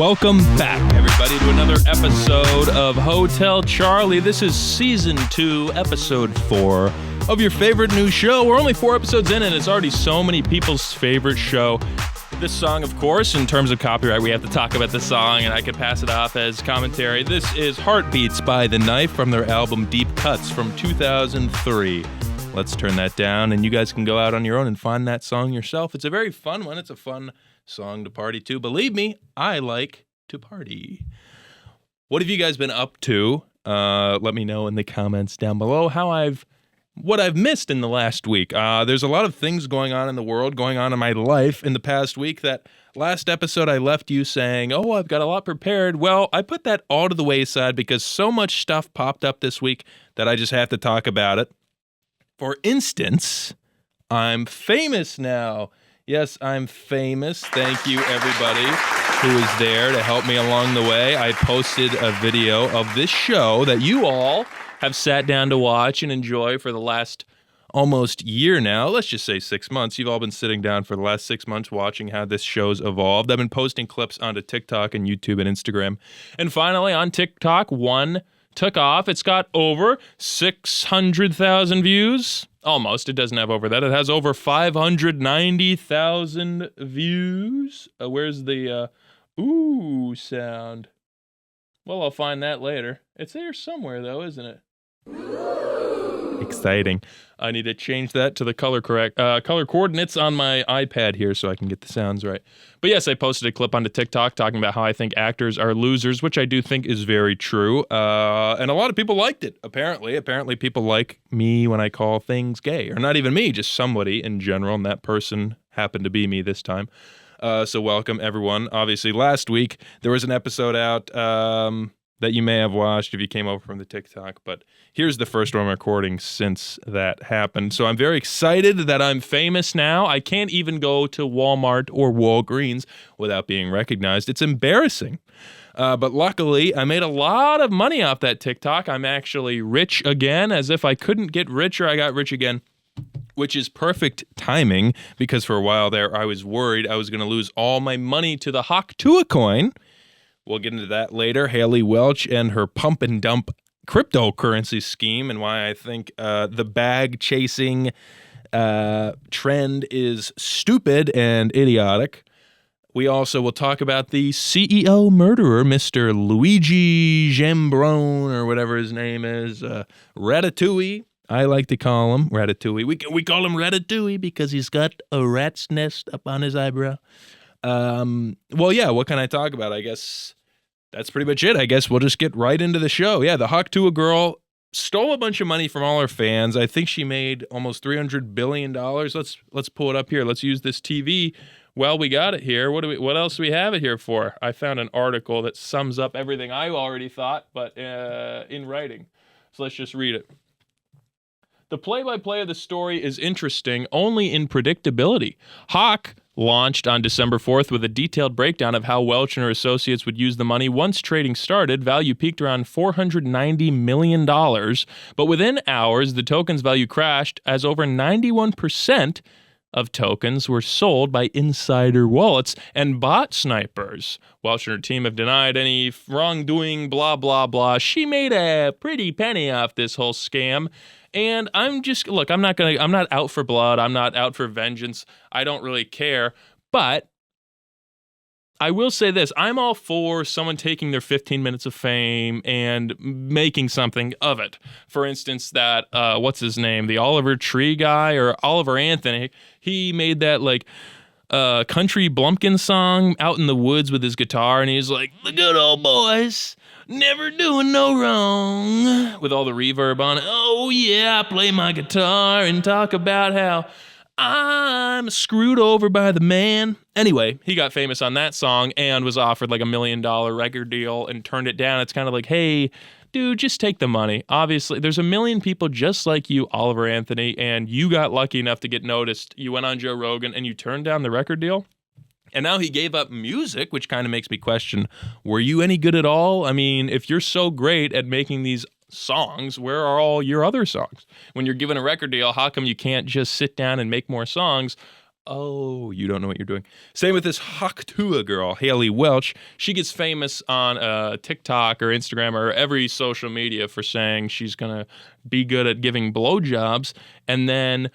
Welcome back, everybody, to another episode of Hotel Charlie. This is Season 2, Episode 4 of your favorite new show. We're only 4 episodes in, and it's already so many people's favorite show. This song, of course, in terms of copyright, we have to talk about the song, and I could pass it off as commentary. This is Heartbeats by The Knife from their album Deep Cuts from 2003. Let's turn that down, and you guys can go out on your own and find that song yourself. It's a very fun one. It's a fun song to party to. Believe me, I like to party. What have you guys been up to? Let me know in the comments down below what I've missed in the last week. There's a lot of things going on in the world, going on in my life in the past week. That last episode I left you saying, oh, I've got a lot prepared. Well, I put that all to the wayside because so much stuff popped up this week that I just have to talk about it. For instance, I'm famous now. Yes, I'm famous. Thank you, everybody who was there to help me along the way. I posted a video of this show that you all have sat down to watch and enjoy for the last almost year now. Let's just say 6 months. You've all been sitting down for the last 6 months watching how this show's evolved. I've been posting clips onto TikTok and YouTube and Instagram. And finally, on TikTok, one took off. It's got over 600,000 views. Almost. It doesn't have over that. It has over 590,000 views. Where's the ooh sound? Well, I'll find that later. It's there somewhere, though, isn't it? Exciting. I need to change that to the color coordinates on my iPad here so I can get the sounds right. But yes, I posted a clip onto TikTok talking about how I think actors are losers, which I do think is very true. And a lot of people liked it, apparently. Apparently people like me when I call things gay. Or not even me, just somebody in general, and that person happened to be me this time. So welcome, everyone. Obviously, last week, there was an episode out that you may have watched if you came over from the TikTok, but here's the first one I'm recording since that happened. So I'm very excited that I'm famous now. I can't even go to Walmart or Walgreens without being recognized. It's embarrassing. But luckily, I made a lot of money off that TikTok. I'm actually rich again. As if I couldn't get richer, I got rich again, which is perfect timing because for a while there, I was worried I was going to lose all my money to the Tuah coin. We'll get into that later. Haley Welch and her pump and dump cryptocurrency scheme and why I think the bag chasing trend is stupid and idiotic. We also will talk about the CEO murderer, Mr. Luigi Mangione, or whatever his name is, Ratatouille. I like to call him Ratatouille. We call him Ratatouille because he's got a rat's nest up on his eyebrow. Well, yeah, what can I talk about? I guess that's pretty much it. I guess we'll just get right into the show. Yeah, the Tuah girl stole a bunch of money from all her fans. I think she made almost $300 billion. Let's pull it up here. Let's use this TV. Well, we got it here. What else do we have it here for? I found an article that sums up everything I already thought, but in writing. So let's just read it. The play-by-play of the story is interesting only in predictability. Hawk launched on December 4th with a detailed breakdown of how Welch and her associates would use the money. Once trading started, value peaked around $490 million, but within hours, the token's value crashed as over 91% of tokens were sold by insider wallets and bot snipers. Welch and her team have denied any wrongdoing, blah, blah, blah. She made a pretty penny off this whole scam. And I'm not out for blood. I'm not out for vengeance. I don't really care. But I will say this. I'm all for someone taking their 15 minutes of fame and making something of it. For instance, that, what's his name? The Oliver Tree guy or Oliver Anthony. He made that country Blumpkin song out in the woods with his guitar. And he's like, the good old boys. Never doing no wrong, with all the reverb on it. Oh yeah, I play my guitar and talk about how I'm screwed over by the man. Anyway, he got famous on that song and was offered like $1 million record deal and turned it down. It's kind of like, hey, dude, just take the money. Obviously, there's 1 million people just like you, Oliver Anthony, and you got lucky enough to get noticed. You went on Joe Rogan and you turned down the record deal. And now he gave up music, which kind of makes me question, were you any good at all? I mean, if you're so great at making these songs, where are all your other songs? When you're given a record deal, how come you can't just sit down and make more songs? Oh, you don't know what you're doing. Same with this Tuah girl, Haley Welch. She gets famous on TikTok or Instagram or every social media for saying she's going to be good at giving blowjobs. And then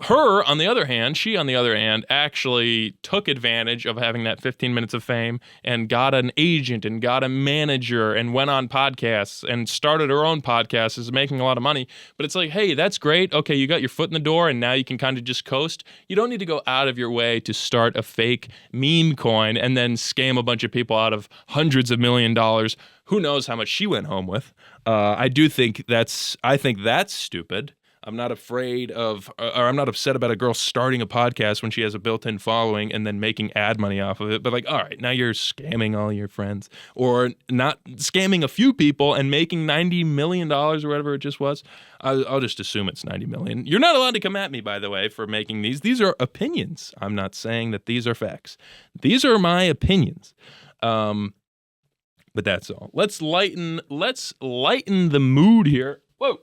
she, on the other hand, actually took advantage of having that 15 minutes of fame and got an agent and got a manager and went on podcasts and started her own podcast, is making a lot of money. But it's like, hey, that's great. Okay, you got your foot in the door and now you can kind of just coast. You don't need to go out of your way to start a fake meme coin and then scam a bunch of people out of hundreds of $1,000,000. Who knows how much she went home with? I think that's stupid. I'm not I'm not upset about a girl starting a podcast when she has a built-in following and then making ad money off of it. But like, all right, now you're scamming all your friends, or not scamming a few people and making $90 million or whatever it just was. I'll just assume it's 90 million. You're not allowed to come at me, by the way, for making these. These are opinions. I'm not saying that these are facts. These are my opinions. But that's all. Let's lighten the mood here. Whoa.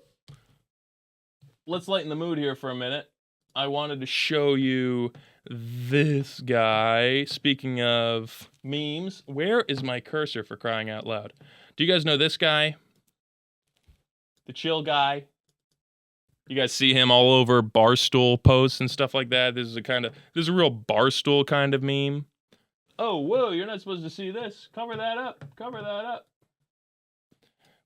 Let's lighten the mood here for a minute. I wanted to show you this guy. Speaking of memes, where is my cursor, for crying out loud? Do you guys know this guy? The chill guy? You guys see him all over Barstool posts and stuff like that? This is a real Barstool kind of meme. Oh, whoa, you're not supposed to see this. Cover that up.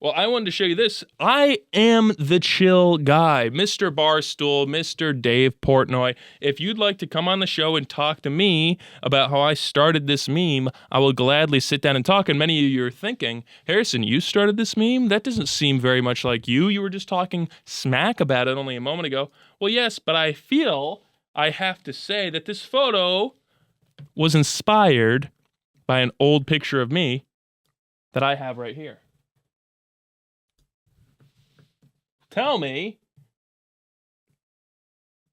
Well, I wanted to show you this. I am the chill guy, Mr. Barstool, Mr. Dave Portnoy. If you'd like to come on the show and talk to me about how I started this meme, I will gladly sit down and talk. And many of you are thinking, Harrison, you started this meme? That doesn't seem very much like you. You were just talking smack about it only a moment ago. Well, yes, but I feel I have to say that this photo was inspired by an old picture of me that I have right here. Tell me,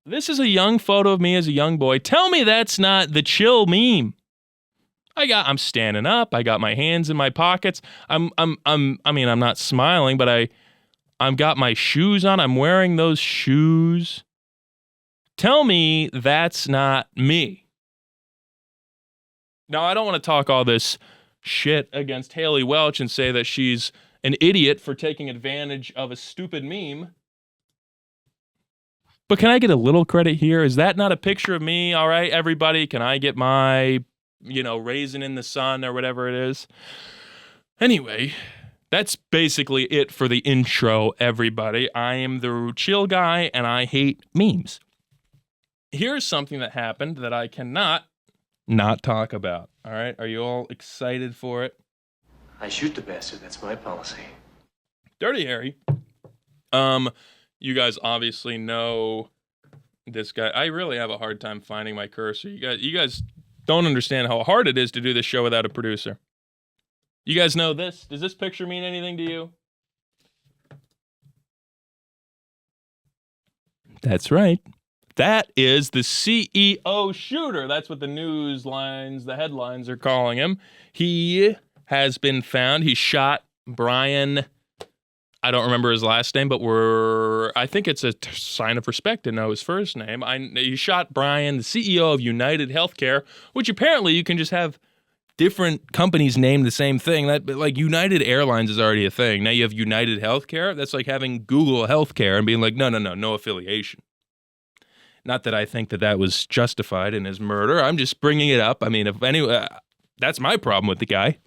this is a young photo of me as a young boy. Tell me that's not the chill meme. I'm standing up. I got my hands in my pockets. I'm not smiling, but I'm got my shoes on. I'm wearing those shoes. Tell me that's not me. Now, I don't want to talk all this shit against Haley Welch and say that she's an idiot for taking advantage of a stupid meme. But can I get a little credit here? Is that not a picture of me? All right, everybody, can I get my, raisin in the sun or whatever it is? Anyway, that's basically it for the intro, everybody. I am the chill guy and I hate memes. Here's something that happened that I cannot not talk about. All right, are you all excited for it? I shoot the bastard. That's my policy. Dirty Harry. You guys obviously know this guy. I really have a hard time finding my cursor. You guys don't understand how hard it is to do this show without a producer. You guys know this? Does this picture mean anything to you? That's right. That is the CEO shooter. That's what the headlines are calling him. He has been found. He shot Brian, I don't remember his last name, but I think it's a sign of respect to know his first name. He shot Brian, the CEO of United Healthcare, which apparently you can just have different companies name the same thing. Like United Airlines is already a thing. Now you have United Healthcare. That's like having Google Healthcare and being like, no affiliation. Not that I think that was justified in his murder. I'm just bringing it up. I mean, that's my problem with the guy.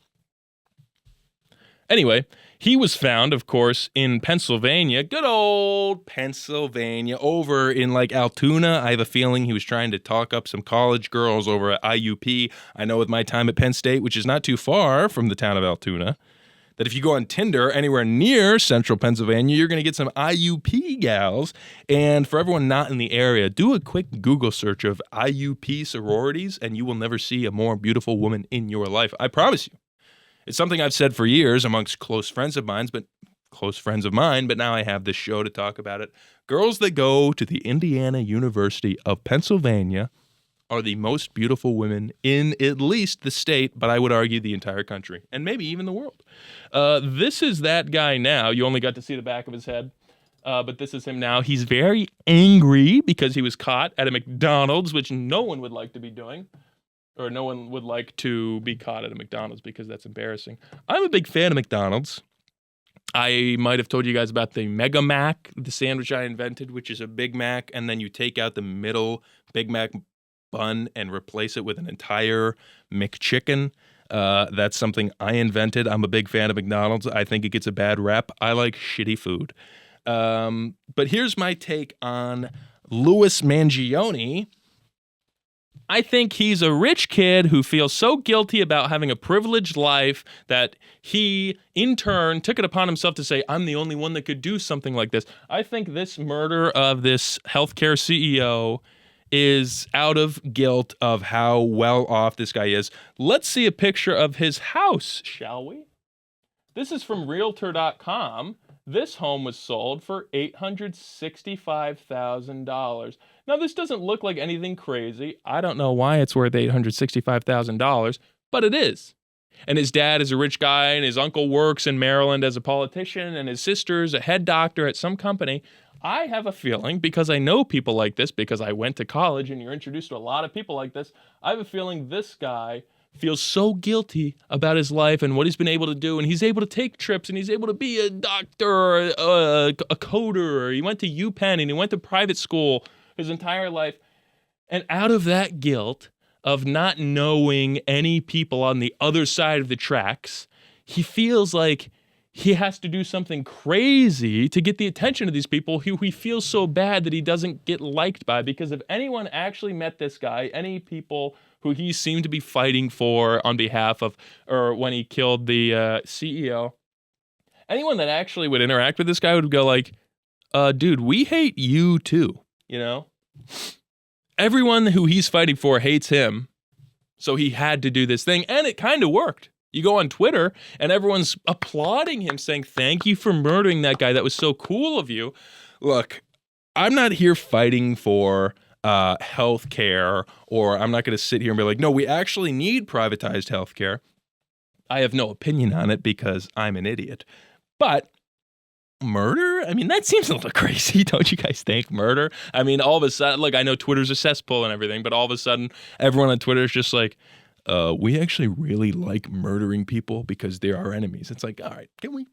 Anyway, he was found, of course, in Pennsylvania, good old Pennsylvania, over in like Altoona. I have a feeling he was trying to talk up some college girls over at IUP. I know with my time at Penn State, which is not too far from the town of Altoona, that if you go on Tinder anywhere near central Pennsylvania, you're going to get some IUP gals. And for everyone not in the area, do a quick Google search of IUP sororities, and you will never see a more beautiful woman in your life. I promise you. It's something I've said for years amongst close friends of mine, but now I have this show to talk about it. Girls that go to the Indiana University of Pennsylvania are the most beautiful women in at least the state, but I would argue the entire country, and maybe even the world. This is that guy now. You only got to see the back of his head. But this is him now. He's very angry because he was caught at a McDonald's, which no one would like to be doing. Or no one would like to be caught at a McDonald's because that's embarrassing. I'm a big fan of McDonald's. I might have told you guys about the Mega Mac, the sandwich I invented, which is a Big Mac, and then you take out the middle Big Mac bun and replace it with an entire McChicken. That's something I invented. I'm a big fan of McDonald's. I think it gets a bad rep. I like shitty food. But here's my take on Luigi Mangione. I think he's a rich kid who feels so guilty about having a privileged life that he, in turn, took it upon himself to say, I'm the only one that could do something like this. I think this murder of this healthcare CEO is out of guilt of how well off this guy is. Let's see a picture of his house, shall we? This is from Realtor.com. This home was sold for $865,000. Now, this doesn't look like anything crazy. I don't know why it's worth $865,000, but it is. And his dad is a rich guy, and his uncle works in Maryland as a politician, and his sister's a head doctor at some company. I have a feeling, because I know people like this, because I went to college, and you're introduced to a lot of people like this, I have a feeling this guy feels so guilty about his life and what he's been able to do, and he's able to take trips, and he's able to be a doctor, or a coder, or he went to UPenn, and he went to private school his entire life. And out of that guilt of not knowing any people on the other side of the tracks, he feels like he has to do something crazy to get the attention of these people who he feels so bad that he doesn't get liked by. Because if anyone actually met this guy, any people who he seemed to be fighting for on behalf of, or when he killed the CEO, anyone that actually would interact with this guy would go like, dude, we hate you too, you know? Everyone who he's fighting for hates him, so he had to do this thing, and it kind of worked. You go on Twitter, and everyone's applauding him, saying, thank you for murdering that guy. That was so cool of you. Look, I'm not here fighting for health care, or I'm not going to sit here and be like, no, we actually need privatized health care. I have no opinion on it because I'm an idiot. But murder? I mean, that seems a little crazy, don't you guys think? Murder? I mean, all of a sudden, like, I know Twitter's a cesspool and everything, but all of a sudden, everyone on Twitter is just like, we actually really like murdering people because they're our enemies. It's like, all right, can we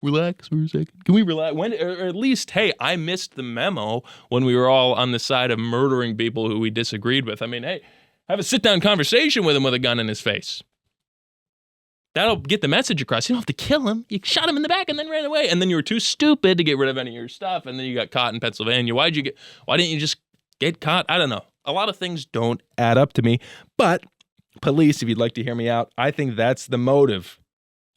relax for a second? Can we relax? When, or at least, hey, I missed the memo when we were all on the side of murdering people who we disagreed with. I mean, hey, have a sit-down conversation with him with a gun in his face. That'll get the message across. You don't have to kill him. You shot him in the back and then ran away. And then you were too stupid to get rid of any of your stuff. And then you got caught in Pennsylvania. Why didn't you just get caught? I don't know. A lot of things don't add up to me. But police, if you'd like to hear me out, I think that's the motive.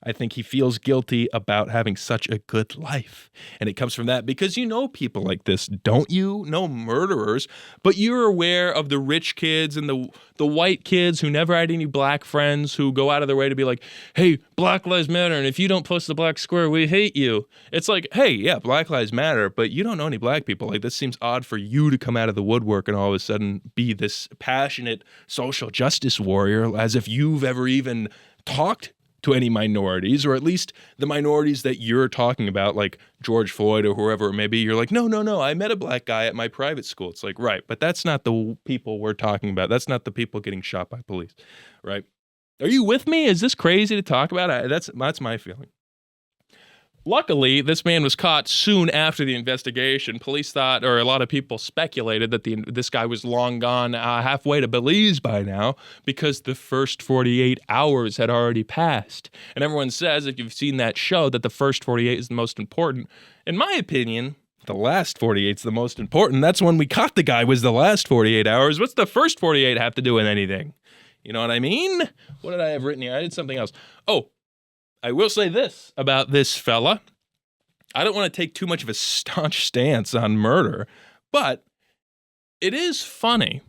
I think he feels guilty about having such a good life. And it comes from that because you know people like this, don't you? No murderers, but you're aware of the rich kids and the white kids who never had any black friends who go out of their way to be like, hey, Black Lives Matter, and if you don't post the black square, we hate you. It's like, hey, yeah, Black Lives Matter, but you don't know any black people. Like, this seems odd for you to come out of the woodwork and all of a sudden be this passionate social justice warrior as if you've ever even talked to any minorities, or at least the minorities that you're talking about, like George Floyd or whoever it may be. You're like, no, I met a black guy at my private school. It's like, right, but that's not the people we're talking about. That's not the people getting shot by police, right? Are you with me? Is this crazy to talk about? That's my feeling. Luckily, this man was caught soon after the investigation. Police thought, or a lot of people speculated, that this guy was long gone halfway to Belize by now because the first 48 hours had already passed. And everyone says, if you've seen that show, that the first 48 is the most important. In my opinion, the last 48 is the most important. That's when we caught the guy, was the last 48 hours. What's the first 48 have to do with anything? You know what I mean? What did I have written here? I did something else. Oh, I will say this about this fella. I don't want to take too much of a staunch stance on murder, but it is funny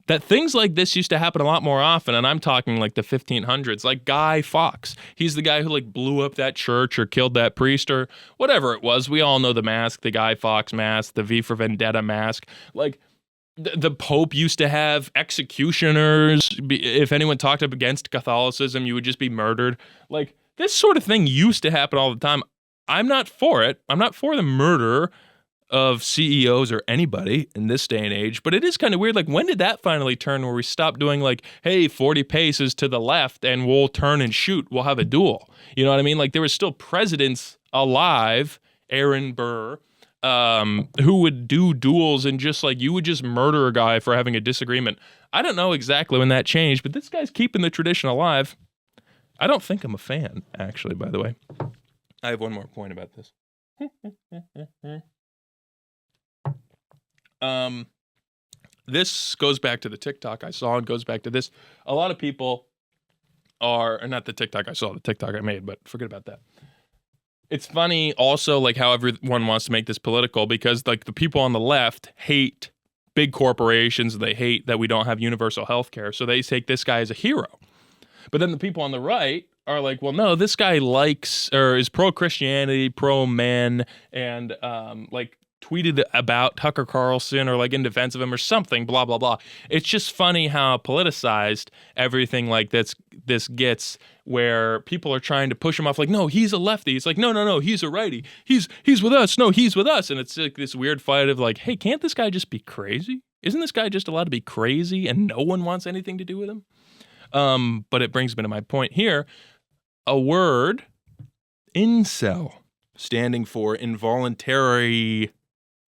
that things like this used to happen a lot more often, and I'm talking like the 1500s, like Guy Fawkes. He's the guy who like blew up that church or killed that priest or whatever it was. We all know the mask, the Guy Fawkes mask, the V for Vendetta mask. Like, the Pope used to have executioners. If anyone talked up against Catholicism, you would just be murdered. Like, this sort of thing used to happen all the time. I'm not for it. I'm not for the murder of CEOs or anybody in this day and age, but it is kind of weird. Like, when did that finally turn where we stopped doing like, hey, 40 paces to the left and we'll turn and shoot, we'll have a duel? You know what I mean? Like, there were still presidents alive, Aaron Burr, who would do duels, and just like, you would just murder a guy for having a disagreement. I don't know exactly when that changed, but this guy's keeping the tradition alive. I don't think I'm a fan, actually, by the way. I have one more point about this. This goes back to the TikTok I saw, and goes back to this. A lot of people are, or not the TikTok I saw, the TikTok I made, but forget about that. It's funny also, like, how everyone wants to make this political, because like the people on the left hate big corporations. They hate that we don't have universal health care. So they take this guy as a hero. But then the people on the right are like, well, no, this guy likes, or is pro-Christianity, pro-men, and like tweeted about Tucker Carlson, or like in defense of him or something, blah, blah, blah. It's just funny how politicized everything like this gets, where people are trying to push him off like, no, he's a lefty. It's like, no, he's a righty. He's with us. No, he's with us. And it's like this weird fight of like, hey, can't this guy just be crazy? Isn't this guy just allowed to be crazy and no one wants anything to do with him? But it brings me to my point here. A word, incel, standing for involuntarily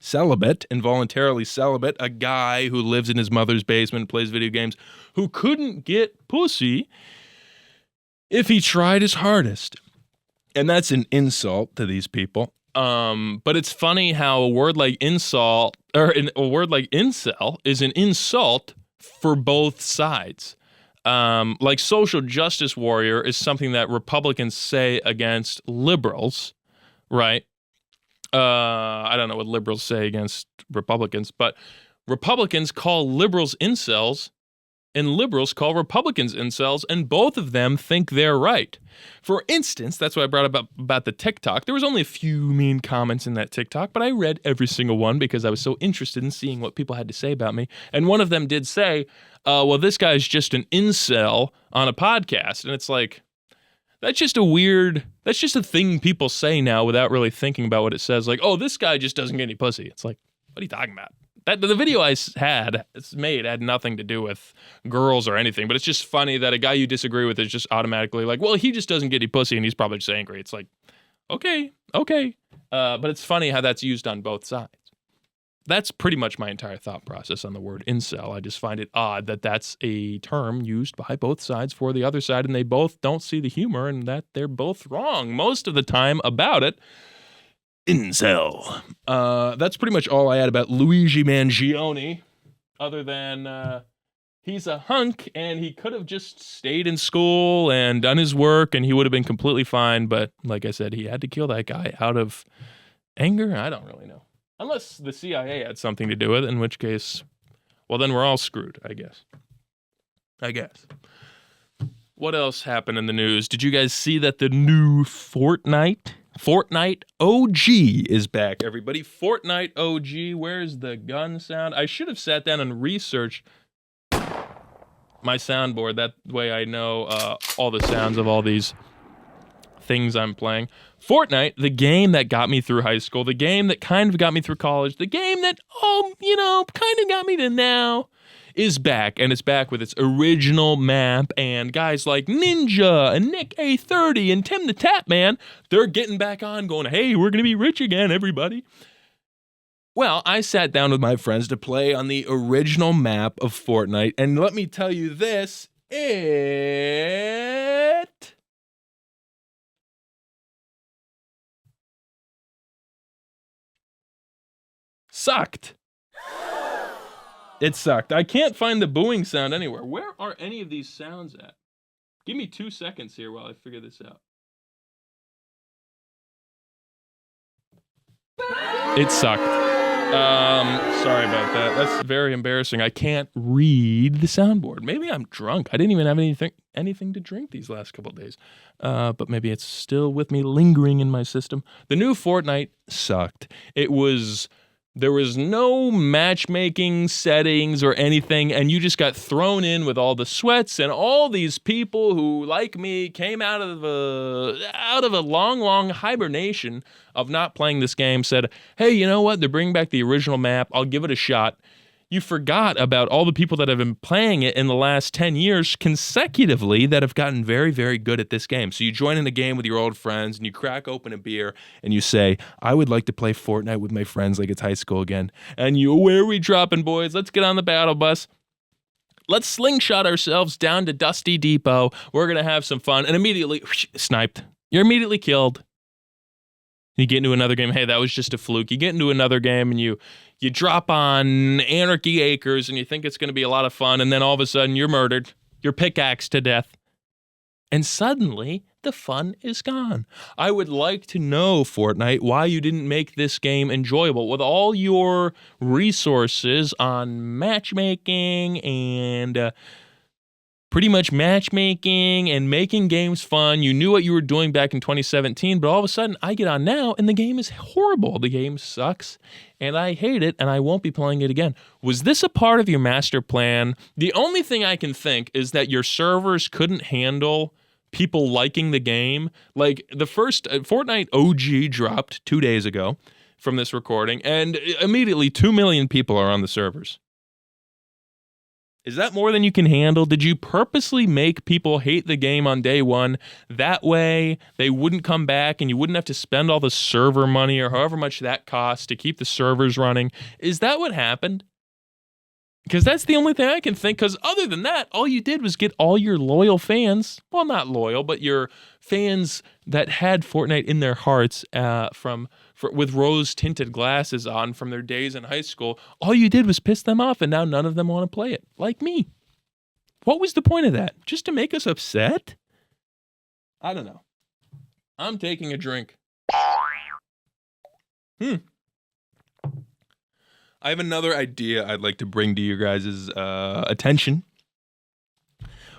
celibate, a guy who lives in his mother's basement, plays video games, who couldn't get pussy if he tried his hardest. And that's an insult to these people. But it's funny how a word like insult, or a word like incel, is an insult for both sides. Like social justice warrior is something that Republicans say against liberals, right? I don't know what liberals say against Republicans, but Republicans call liberals incels, and liberals call Republicans incels, and both of them think they're right. For instance, that's why I brought up about the TikTok. There was only a few mean comments in that TikTok, but I read every single one because I was so interested in seeing what people had to say about me. And one of them did say, well, this guy's just an incel on a podcast. And it's like, that's just a thing people say now without really thinking about what it says. Like, oh, this guy just doesn't get any pussy. It's like, what are you talking about? The video it's made had nothing to do with girls or anything, but it's just funny that a guy you disagree with is just automatically like, well, he just doesn't get any pussy and he's probably just angry. It's like, okay. But it's funny how that's used on both sides. That's pretty much my entire thought process on the word incel. I just find it odd that that's a term used by both sides for the other side, and they both don't see the humor, and that they're both wrong most of the time about it. Incel. That's pretty much all I had about Luigi Mangione, other than he's a hunk and he could have just stayed in school and done his work and he would have been completely fine. But like I said, he had to kill that guy out of anger. I don't really know. Unless the CIA had something to do with it, in which case, well, then we're all screwed, I guess. What else happened in the news? Did you guys see that the new Fortnite OG is back, everybody? Fortnite OG, where's the gun sound? I should have sat down and researched my soundboard. That way I know all the sounds of all these things I'm playing. Fortnite, the game that got me through high school, the game that kind of got me through college, the game that, kind of got me to now, is back, and it's back with its original map, and guys like Ninja and Nick A30 and Tim the Tapman, they're getting back on going, hey, we're going to be rich again, everybody. Well, I sat down with my friends to play on the original map of Fortnite, and let me tell you this, it sucked. It sucked. I can't find the booing sound anywhere. Where are any of these sounds at? Give me 2 seconds here while I figure this out. It sucked. Sorry about that. That's very embarrassing. I can't read the soundboard. Maybe I'm drunk. I didn't even have anything to drink these last couple of days. But maybe it's still with me lingering in my system. The new Fortnite sucked. It was There was no matchmaking settings or anything, and you just got thrown in with all the sweats, and all these people who, like me, came out of a long hibernation of not playing this game, said, hey, you know what? They're bringing back the original map. I'll give it a shot. You forgot about all the people that have been playing it in the last 10 years consecutively that have gotten very, very good at this game. So you join in a game with your old friends and you crack open a beer and you say, I would like to play Fortnite with my friends like it's high school again. And you, where are we dropping, boys? Let's get on the battle bus. Let's slingshot ourselves down to Dusty Depot. We're going to have some fun. And immediately, sniped. You're immediately killed. You get into another game. Hey, that was just a fluke. You get into another game and you drop on Anarchy Acres and you think it's going to be a lot of fun. And then all of a sudden you're murdered. You're pickaxed to death. And suddenly the fun is gone. I would like to know, Fortnite, why you didn't make this game enjoyable with all your resources on matchmaking and pretty much matchmaking and making games fun. You knew what you were doing back in 2017, but all of a sudden I get on now and the game is horrible. The game sucks and I hate it and I won't be playing it again. Was this a part of your master plan? The only thing I can think is that your servers couldn't handle people liking the game. Like the first Fortnite OG dropped 2 days ago from this recording and immediately 2 million people are on the servers. Is that more than you can handle? Did you purposely make people hate the game on day one? That way they wouldn't come back and you wouldn't have to spend all the server money or however much that costs to keep the servers running. Is that what happened? Because that's the only thing I can think. Because other than that, all you did was get all your loyal fans. Well, not loyal, but your fans that had Fortnite in their hearts with rose-tinted glasses on from their days in high school. All you did was piss them off, and now none of them want to play it, like me. What was the point of that? Just to make us upset? I don't know. I'm taking a drink. I have another idea I'd like to bring to you guys' attention.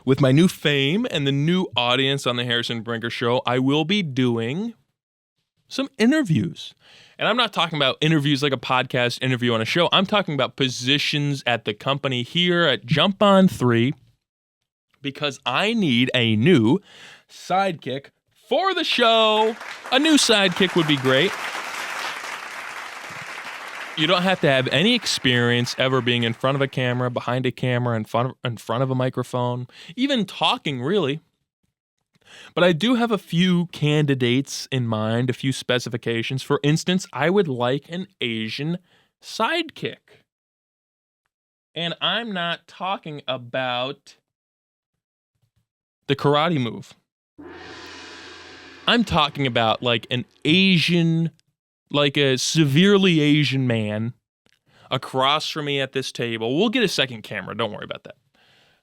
With my new fame and the new audience on the Harrison Brinker Show, I will be doing some interviews. And I'm not talking about interviews like a podcast interview on a show. I'm talking about positions at the company here at Jump On 3 because I need a new sidekick for the show. A new sidekick would be great. You don't have to have any experience ever being in front of a camera, behind a camera, in front of a microphone, even talking, really. But I do have a few candidates in mind, a few specifications. For instance, I would like an Asian sidekick. And I'm not talking about the karate move. I'm talking about like an Asian, like a severely Asian man across from me at this table. We'll get a second camera. Don't worry about that.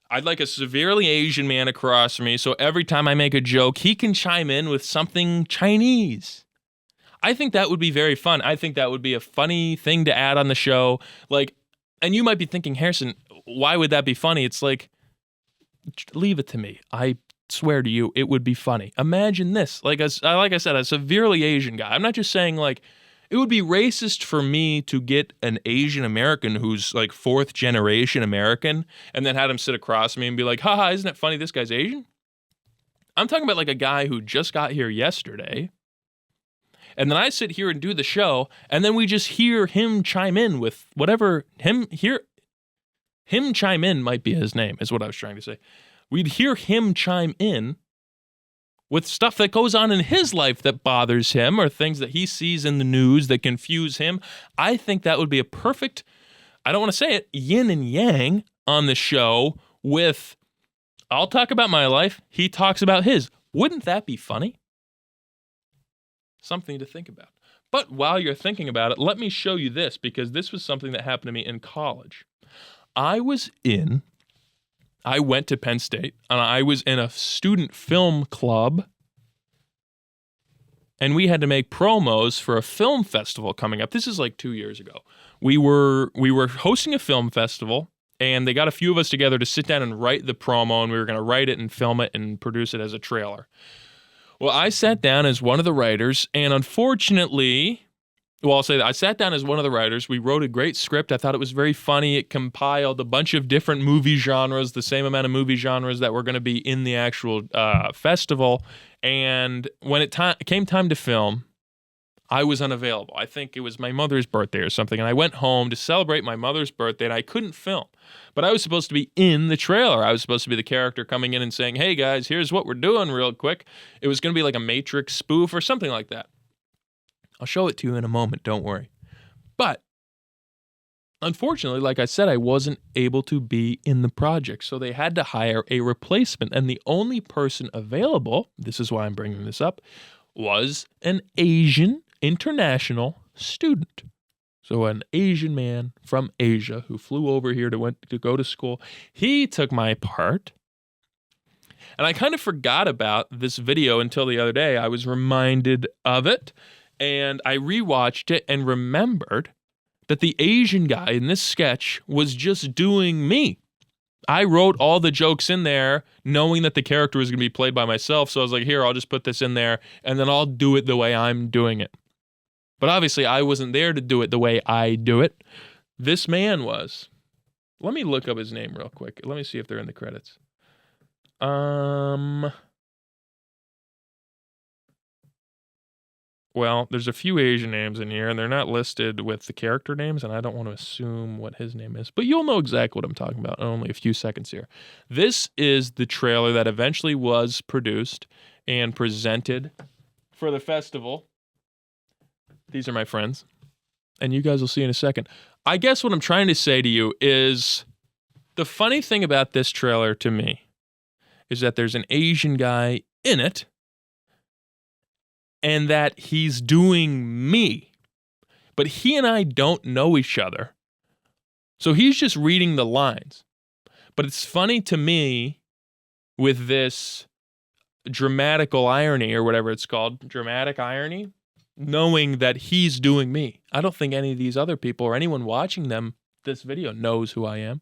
I'd like a severely Asian man across from me so every time I make a joke, he can chime in with something Chinese. I think that would be very fun. I think that would be a funny thing to add on the show. Like, and you might be thinking, Harrison, why would that be funny? It's like, leave it to me. I swear to you, it would be funny. Imagine this. Like I said, a severely Asian guy. I'm not just saying like, it would be racist for me to get an Asian American who's like fourth generation American and then had him sit across from me and be like, haha, isn't it funny this guy's Asian? I'm talking about like a guy who just got here yesterday. And then I sit here and do the show and then we just hear him chime in with whatever him chime in might be his name is what I was trying to say. We'd hear him chime in with stuff that goes on in his life that bothers him or things that he sees in the news that confuse him. I think that would be a perfect, I don't want to say it, yin and yang on the show with, I'll talk about my life, he talks about his. Wouldn't that be funny? Something to think about. But while you're thinking about it, let me show you this because this was something that happened to me in college. I went to Penn State, and I was in a student film club, and we had to make promos for a film festival coming up. This is like 2 years ago. We were hosting a film festival, and they got a few of us together to sit down and write the promo, and we were going to write it and film it and produce it as a trailer. Well, I sat down as one of the writers, and unfortunately, Well, I'll say that I sat down as one of the writers. We wrote a great script. I thought it was very funny. It compiled a bunch of different movie genres, the same amount of movie genres that were going to be in the actual festival. And when it came time to film, I was unavailable. I think it was my mother's birthday or something, and I went home to celebrate my mother's birthday, and I couldn't film. But I was supposed to be in the trailer. I was supposed to be the character coming in and saying, hey, guys, here's what we're doing real quick. It was going to be like a Matrix spoof or something like that. I'll show it to you in a moment, don't worry. But unfortunately, like I said, I wasn't able to be in the project, so they had to hire a replacement, and the only person available, this is why I'm bringing this up, was an Asian international student. So an Asian man from Asia who flew over here to go to school. He took my part. And I kind of forgot about this video until the other day. I was reminded of it. And I rewatched it and remembered that the Asian guy in this sketch was just doing me. I wrote all the jokes in there knowing that the character was going to be played by myself. So I was like, here, I'll just put this in there and then I'll do it the way I'm doing it. But obviously I wasn't there to do it the way I do it. This man was. Let me look up his name real quick. Let me see if they're in the credits. Well, there's a few Asian names in here, and they're not listed with the character names, and I don't want to assume what his name is. But you'll know exactly what I'm talking about in only a few seconds here. This is the trailer that eventually was produced and presented for the festival. These are my friends, and you guys will see in a second. I guess what I'm trying to say to you is the funny thing about this trailer to me is that there's an Asian guy in it, and that he's doing me. But he and I don't know each other. So he's just reading the lines. But it's funny to me with this dramatical irony or whatever it's called, dramatic irony, knowing that he's doing me. I don't think any of these other people or anyone watching this video knows who I am.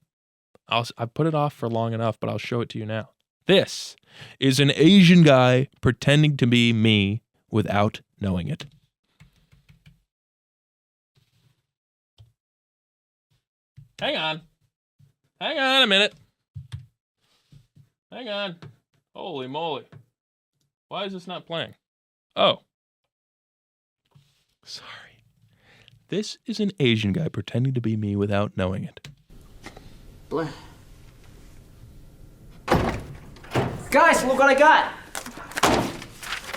I put it off for long enough, but I'll show it to you now. This is an Asian guy pretending to be me without knowing it. Hang on. Hang on a minute. Hang on. Holy moly. Why is this not playing? Oh. Sorry. This is an Asian guy pretending to be me without knowing it. Blah. Guys, look what I got!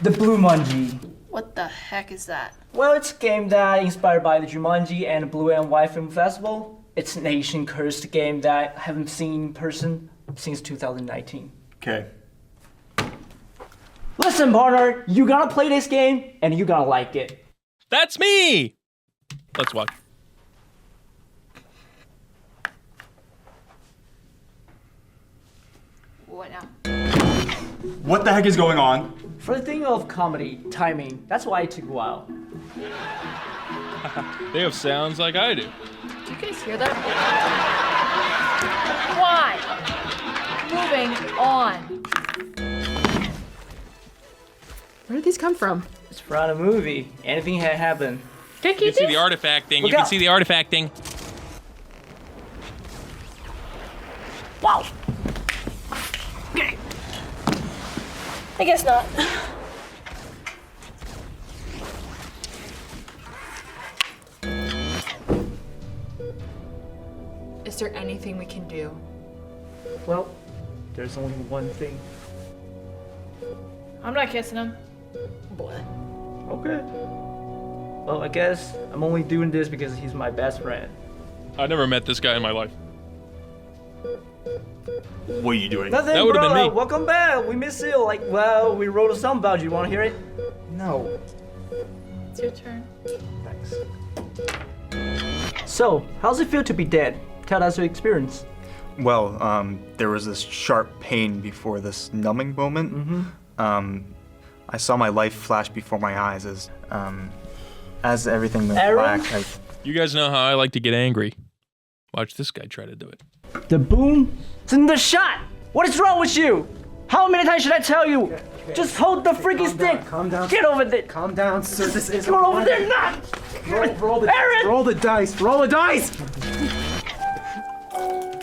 The Blue Mungie. What the heck is that? Well, it's a game that inspired by the Jumanji and the Blue and White Film Festival. It's an Asian cursed game that I haven't seen in person since 2019. Okay. Listen, partner, you gotta play this game and you gotta like it. That's me! Let's watch. What now? What the heck is going on? For the thing of comedy, timing, that's why it took a while. They have sounds like I do. Do you guys hear that? Why? Moving on. Where did these come from? It's from a movie. Anything had happened. Can I You keep can see this? the artifact thing. Look You can out. see the artifact thing. Wow. I guess not. Is there anything we can do? Well, there's only one thing. I'm not kissing him. Okay. Well, I guess I'm only doing this because he's my best friend. I never met this guy in my life. What are you doing? Nothing, That would've been bro. me. Welcome back. We miss you. We wrote a song about you. Want to hear it? No. It's your turn. Thanks. So, how's it feel to be dead? Tell us your experience. Well, there was this sharp pain before this numbing moment. I saw my life flash before my eyes as everything went Aaron? black. You guys know how I like to get angry. Watch this guy try to do it. The boom. It's in the shot. What is wrong with you? How many times should I tell you? Just hold the freaking stick. Calm down. Get over there. Calm down, sir. This is Go over there now. Roll the dice. Roll the dice. Roll the dice.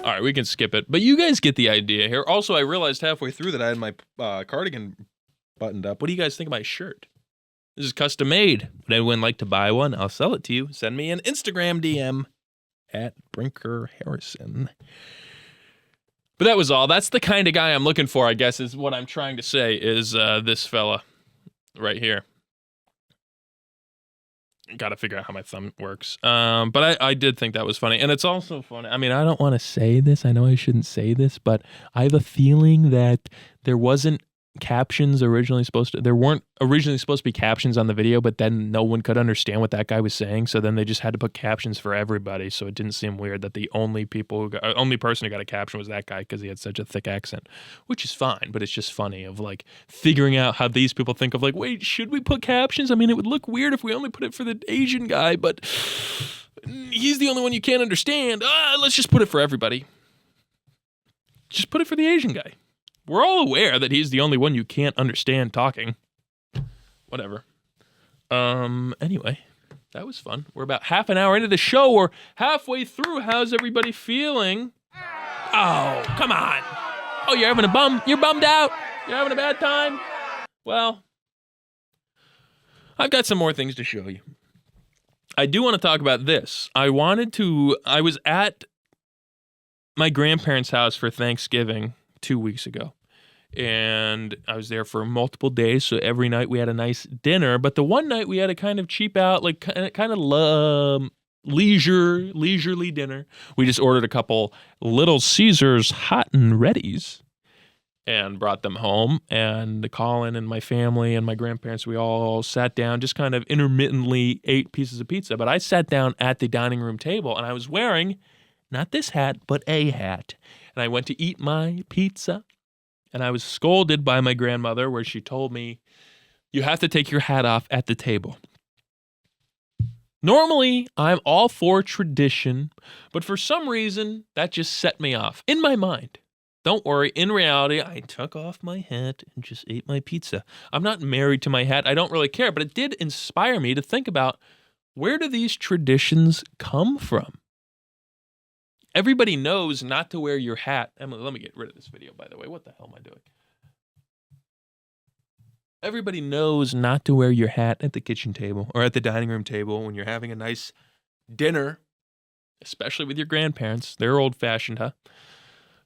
All right, we can skip it. But you guys get the idea here. Also, I realized halfway through that I had my cardigan buttoned up. What do you guys think of my shirt? This is custom made. Would anyone like to buy one? I'll sell it to you. Send me an Instagram DM at Brinker Harrison. But that was all. That's the kind of guy I'm looking for, I guess, is what I'm trying to say, is this fella right here. Got to figure out how my thumb works. But I did think that was funny. And it's also funny. I mean, I don't want to say this. I know I shouldn't say this, but I have a feeling that there weren't originally supposed to be captions on the video, but then no one could understand what that guy was saying. So then they just had to put captions for everybody. So it didn't seem weird that the only person who got a caption was that guy because he had such a thick accent, which is fine. But it's just funny of like figuring out how these people think of like, wait, should we put captions? I mean, it would look weird if we only put it for the Asian guy, but he's the only one you can't understand. Let's just put it for everybody. Just put it for the Asian guy. We're all aware that he's the only one you can't understand talking. Whatever. Anyway, that was fun. We're about half an hour into the show. We're halfway through. How's everybody feeling? Oh, come on. Oh, you're bummed out? You're having a bad time? Well, I've got some more things to show you. I do want to talk about this. I was at my grandparents' house for Thanksgiving 2 weeks ago. And I was there for multiple days, so every night we had a nice dinner. But the one night we had a kind of cheap out, like kind of leisurely dinner. We just ordered a couple Little Caesars hot and readies and brought them home. And Colin and my family and my grandparents, we all sat down, just kind of intermittently ate pieces of pizza. But I sat down at the dining room table, and I was wearing not this hat, but a hat. And I went to eat my pizza, and I was scolded by my grandmother where she told me, you have to take your hat off at the table. Normally, I'm all for tradition, but for some reason, that just set me off in my mind. Don't worry, in reality, I took off my hat and just ate my pizza. I'm not married to my hat. I don't really care, but it did inspire me to think about, where do these traditions come from? Everybody knows not to wear your hat. Emily, let me get rid of this video, by the way. What the hell am I doing? Everybody knows not to wear your hat at the kitchen table or at the dining room table when you're having a nice dinner, especially with your grandparents. They're old-fashioned, huh?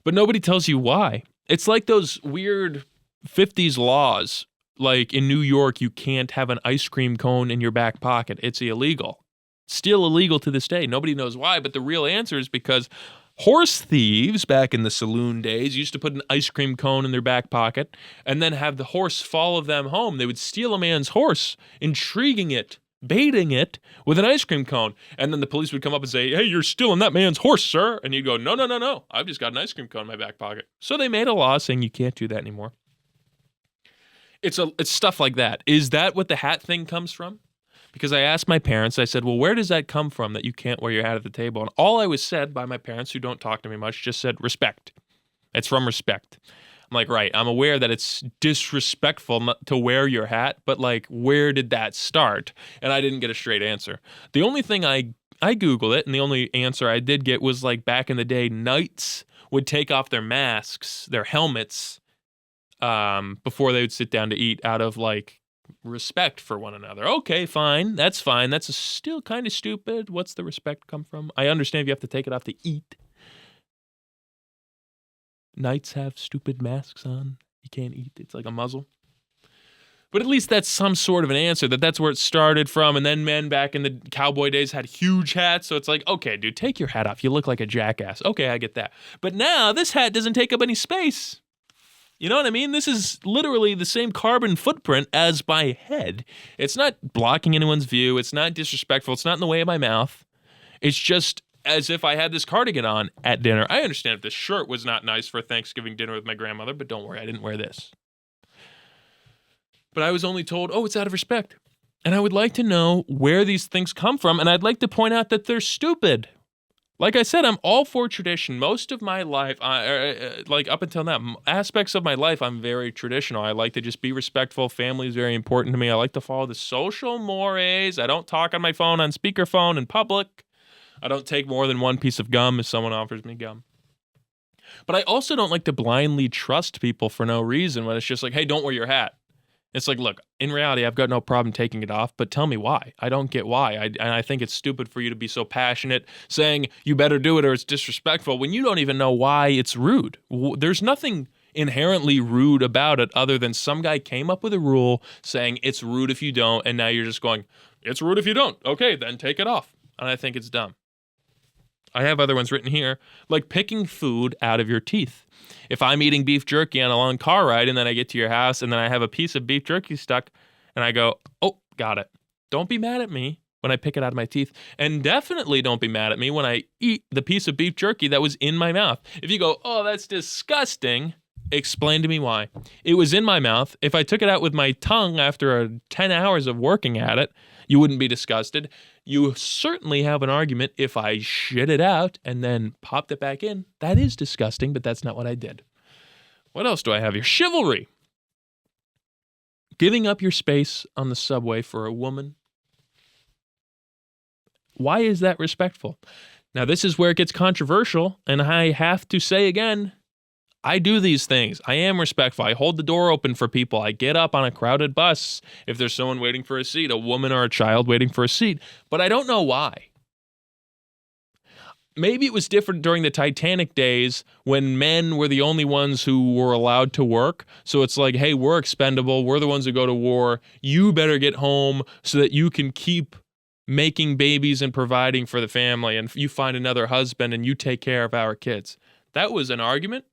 But nobody tells you why. It's like those weird 50s laws. Like in New York, you can't have an ice cream cone in your back pocket. It's illegal. Still illegal to this day. Nobody knows why, but the real answer is because horse thieves back in the saloon days used to put an ice cream cone in their back pocket and then have the horse follow them home. They would steal a man's horse, intriguing it, baiting it with an ice cream cone. And then the police would come up and say, hey, you're stealing that man's horse, sir. And you'd go, no. I've just got an ice cream cone in my back pocket. So they made a law saying you can't do that anymore. It's stuff like that. Is that what the hat thing comes from? Because I asked my parents, I said, well, where does that come from that you can't wear your hat at the table? And all I was said by my parents, who don't talk to me much, just said respect. It's from respect. I'm like, right, I'm aware that it's disrespectful to wear your hat, but like, where did that start? And I didn't get a straight answer. The only thing I Googled it, and the only answer I did get was like back in the day, knights would take off their masks, their helmets, before they would sit down to eat out of like respect for one another. Okay, fine. That's fine. That's still kind of stupid. What's the respect come from? I understand if you have to take it off to eat. Knights have stupid masks on. You can't eat. It's like a muzzle. But at least that's some sort of an answer, that's where it started from. And then men back in the cowboy days had huge hats. So it's like, okay, dude, take your hat off. You look like a jackass. Okay, I get that. But now this hat doesn't take up any space. You know what I mean? This is literally the same carbon footprint as my head. It's not blocking anyone's view. It's not disrespectful. It's not in the way of my mouth. It's just as if I had this cardigan on at dinner. I understand if this shirt was not nice for Thanksgiving dinner with my grandmother, but don't worry, I didn't wear this. But I was only told, oh, it's out of respect. And I would like to know where these things come from, and I'd like to point out that they're stupid. Like I said, I'm all for tradition. Most of my life, like up until now, aspects of my life, I'm very traditional. I like to just be respectful. Family is very important to me. I like to follow the social mores. I don't talk on my phone on speakerphone in public. I don't take more than one piece of gum if someone offers me gum. But I also don't like to blindly trust people for no reason when it's just like, hey, don't wear your hat. It's like, look, in reality, I've got no problem taking it off, but tell me why. I don't get why. And I think it's stupid for you to be so passionate saying you better do it or it's disrespectful when you don't even know why it's rude. There's nothing inherently rude about it other than some guy came up with a rule saying it's rude if you don't, and now you're just going, it's rude if you don't. Okay, then take it off. And I think it's dumb. I have other ones written here, like picking food out of your teeth. If I'm eating beef jerky on a long car ride and then I get to your house and then I have a piece of beef jerky stuck and I go, oh, got it. Don't be mad at me when I pick it out of my teeth. And definitely don't be mad at me when I eat the piece of beef jerky that was in my mouth. If you go, oh, that's disgusting, explain to me why. It was in my mouth. If I took it out with my tongue after 10 hours of working at it, you wouldn't be disgusted. You certainly have an argument if I shit it out and then popped it back in. That is disgusting, but that's not what I did. What else do I have here? Chivalry. Giving up your space on the subway for a woman. Why is that respectful? Now, this is where it gets controversial, and I have to say again, I do these things. I am respectful. I hold the door open for people. I get up on a crowded bus if there's someone waiting for a seat, a woman or a child waiting for a seat, but I don't know why. Maybe it was different during the Titanic days when men were the only ones who were allowed to work. So it's like, hey, we're expendable. We're the ones who go to war. You better get home so that you can keep making babies and providing for the family, and you find another husband and you take care of our kids. That was an argument.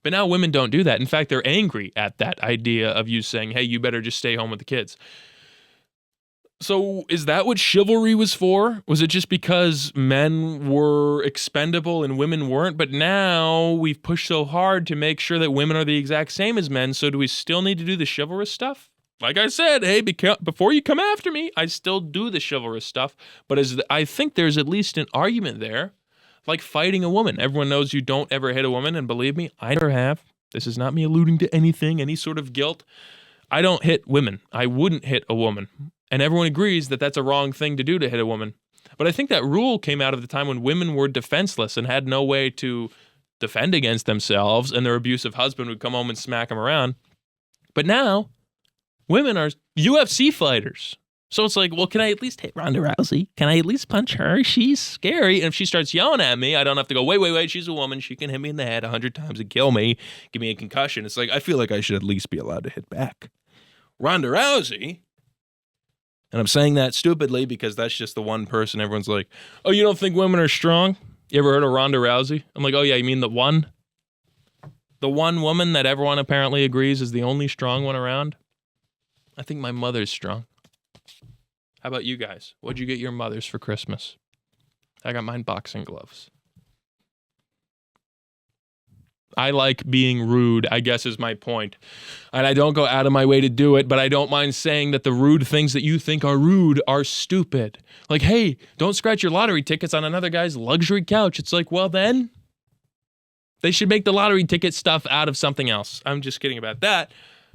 But now women don't do that. In fact, they're angry at that idea of you saying, hey, you better just stay home with the kids. So is that what chivalry was for? Was it just because men were expendable and women weren't? But now we've pushed so hard to make sure that women are the exact same as men. So do we still need to do the chivalrous stuff? Like I said, hey, before you come after me, I still do the chivalrous stuff. But I think there's at least an argument there. Like fighting a woman. Everyone knows you don't ever hit a woman, and believe me, I never have. This is not me alluding to anything, any sort of guilt. I don't hit women. I wouldn't hit a woman. And everyone agrees that that's a wrong thing to do to hit a woman. But I think that rule came out of the time when women were defenseless and had no way to defend against themselves, and their abusive husband would come home and smack them around. But now, women are UFC fighters. So it's like, well, can I at least hit Ronda Rousey? Can I at least punch her? She's scary. And if she starts yelling at me, I don't have to go, wait, she's a woman. She can hit me in the head 100 times and kill me, give me a concussion. It's like, I feel like I should at least be allowed to hit back. Ronda Rousey? And I'm saying that stupidly because that's just the one person everyone's like, oh, you don't think women are strong? You ever heard of Ronda Rousey? I'm like, oh yeah, you mean the one? The one woman that everyone apparently agrees is the only strong one around? I think my mother's strong. How about you guys? What'd you get your mothers for Christmas? I got mine boxing gloves. I like being rude, I guess is my point. And I don't go out of my way to do it, but I don't mind saying that the rude things that you think are rude are stupid. Like, hey, don't scratch your lottery tickets on another guy's luxury couch. It's like, well then, they should make the lottery ticket stuff out of something else. I'm just kidding about that.